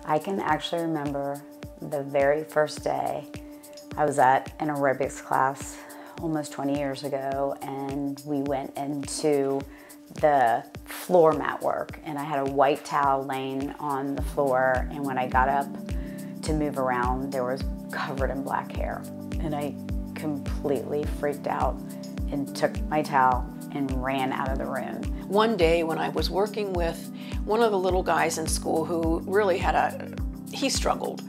I can actually remember the very first day I was at an aerobics class almost 20 years ago, and we went into the floor mat work, and I had a white towel laying on the floor, and when I got up to move around, there was covered in black hair, and I completely freaked out and took my towel and ran out of the room. One day when I was working with one of the little guys in school who really he struggled,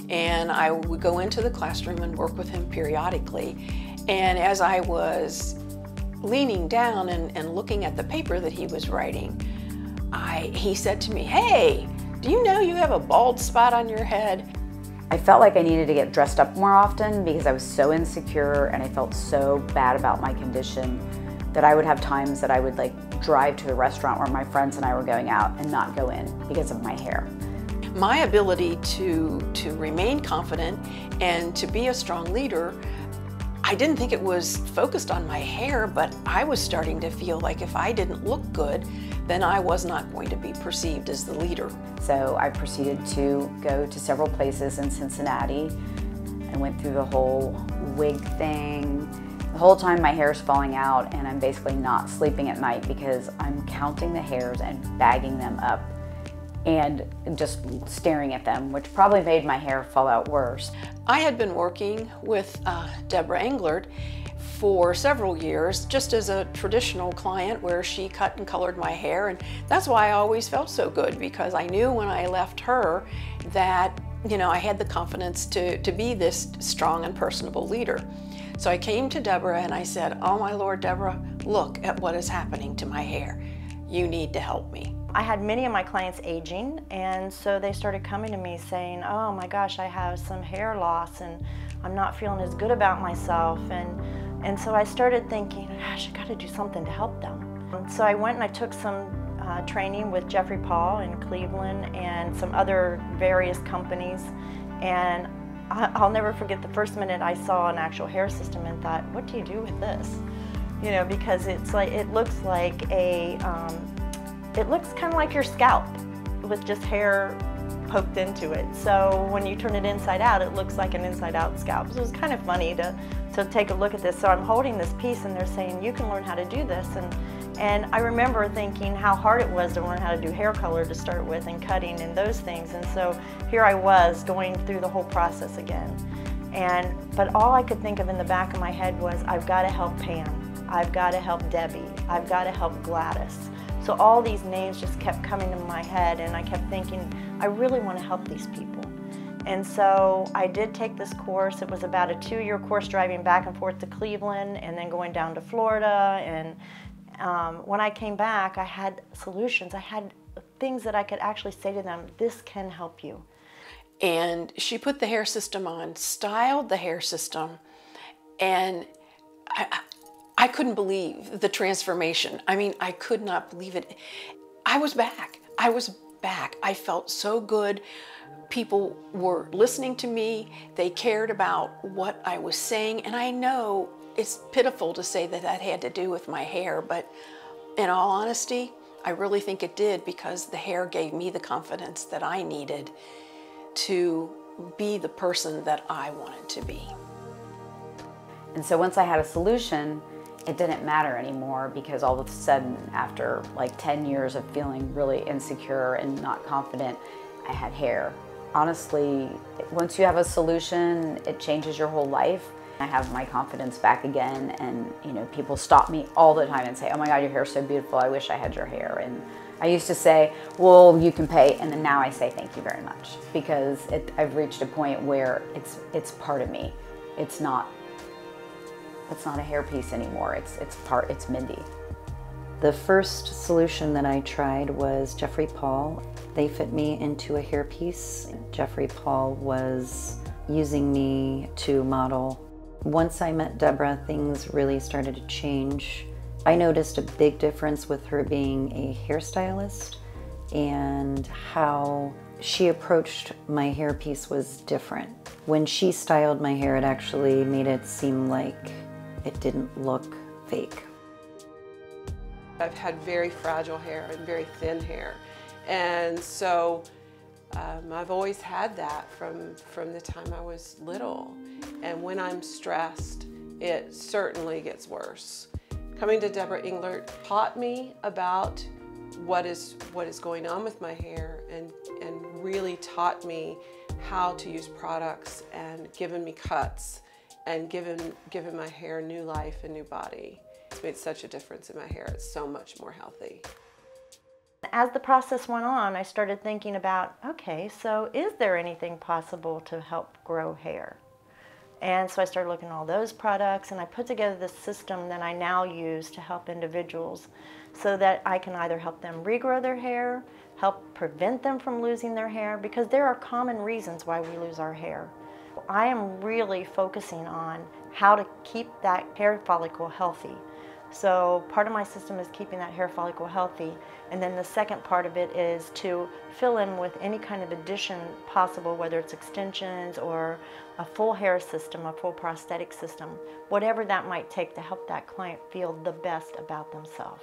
and I would go into the classroom and work with him periodically, and as I was leaning down and looking at the paper that he was writing, he said to me, "Hey, do you know you have a bald spot on your head?" I felt like I needed to get dressed up more often because I was so insecure and I felt so bad about my condition that I would have times that I would drive to the restaurant where my friends and I were going out and not go in because of my hair. My ability to remain confident and to be a strong leader, I didn't think it was focused on my hair, but I was starting to feel like if I didn't look good, then I was not going to be perceived as the leader. So I proceeded to go to several places in Cincinnati. I went through the whole wig thing. The whole time my hair is falling out and I'm basically not sleeping at night because I'm counting the hairs and bagging them up and just staring at them, which probably made my hair fall out worse. I had been working with Debrah Englert for several years, just as a traditional client where she cut and colored my hair, and that's why I always felt so good, because I knew when I left her that, you know, I had the confidence to be this strong and personable leader. So I came to Debrah and I said, "Oh my Lord, Debrah, look at what is happening to my hair. You need to help me." I had many of my clients aging, and so they started coming to me saying, "Oh my gosh, I have some hair loss and I'm not feeling as good about myself." And so I started thinking, gosh, I got to do something to help them. So I went and I took some training with Jeffrey Paul in Cleveland and some other various companies, and I'll never forget the first minute I saw an actual hair system and thought, what do you do with this? You know, because it's like, it looks like it looks kind of like your scalp with just hair poked into it. So when you turn it inside out, it looks like an inside out scalp. So it was kind of funny to take a look at this. So I'm holding this piece and they're saying, you can learn how to do this. And I remember thinking how hard it was to learn how to do hair color to start with, and cutting and those things. And so here I was going through the whole process again. But all I could think of in the back of my head was, I've got to help Pam. I've got to help Debbie. I've got to help Gladys. So all these names just kept coming to my head, and I kept thinking, I really want to help these people. And so I did take this course. It was about a 2-year course, driving back and forth to Cleveland and then going down to Florida. And when I came back, I had solutions. I had things that I could actually say to them, this can help you. And she put the hair system on, styled the hair system, and I couldn't believe the transformation. I mean, I could not believe it. I was back. I was back. I felt so good. People were listening to me. They cared about what I was saying. And I know it's pitiful to say that that had to do with my hair, but in all honesty, I really think it did, because the hair gave me the confidence that I needed to be the person that I wanted to be. And so once I had a solution, it didn't matter anymore, because all of a sudden, after like 10 years of feeling really insecure and not confident, I had hair. Honestly, once you have a solution, it changes your whole life. I have my confidence back again, and you know, people stop me all the time and say, "Oh my God, your hair's so beautiful, I wish I had your hair." And I used to say, "Well, you can pay," and then now I say, "Thank you very much," because I've reached a point where it's part of me. It's not a hairpiece anymore. It's Mindy. The first solution that I tried was Jeffrey Paul. They fit me into a hairpiece. Jeffrey Paul was using me to model. Once I met Debrah, things really started to change. I noticed a big difference with her being a hairstylist, and how she approached my hairpiece was different. When she styled my hair, it actually made it seem like it didn't look fake. I've had very fragile hair and very thin hair, and so I've always had that from the time I was little. And when I'm stressed, it certainly gets worse. Coming to Debrah Englert taught me about what is going on with my hair, and really taught me how to use products, and given me cuts, and given my hair new life and new body. It's made such a difference in my hair. It's so much more healthy. As the process went on, I started thinking about, okay, so is there anything possible to help grow hair? And so I started looking at all those products, and I put together this system that I now use to help individuals so that I can either help them regrow their hair, help prevent them from losing their hair, because there are common reasons why we lose our hair. I am really focusing on how to keep that hair follicle healthy. So part of my system is keeping that hair follicle healthy, and then the second part of it is to fill in with any kind of addition possible, whether it's extensions or a full hair system, a full prosthetic system, whatever that might take to help that client feel the best about themselves.